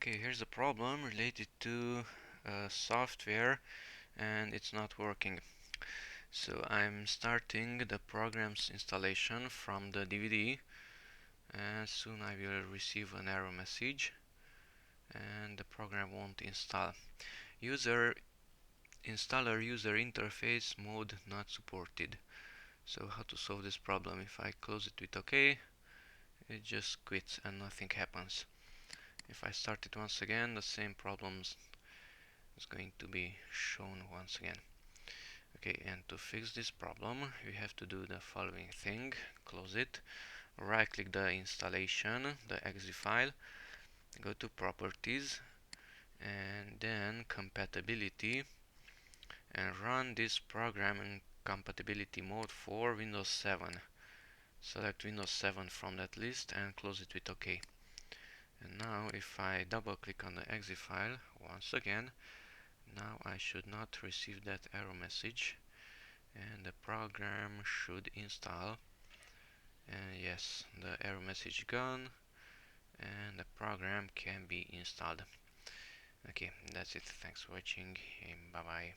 Okay, here's a problem related to software and it's not working. So I'm starting the program's installation from the DVD and soon I will receive an error message and the program won't install. User installer user interface mode not supported. So how to solve this problem? If I close it with OK, it just quits and nothing happens. If I start it once again, the same problems is going to be shown once again. Okay, and to fix this problem we have to do the following thing. Close it, right click the installation, the exe file, go to properties and then compatibility and run this program in compatibility mode for Windows 7. Select Windows 7 from that list and close it with OK. And now if I double click on the exe file once again, now I should not receive that error message and the program should install. And yes, the error message gone and the program can be installed. Okay, that's it. Thanks for watching. Bye bye.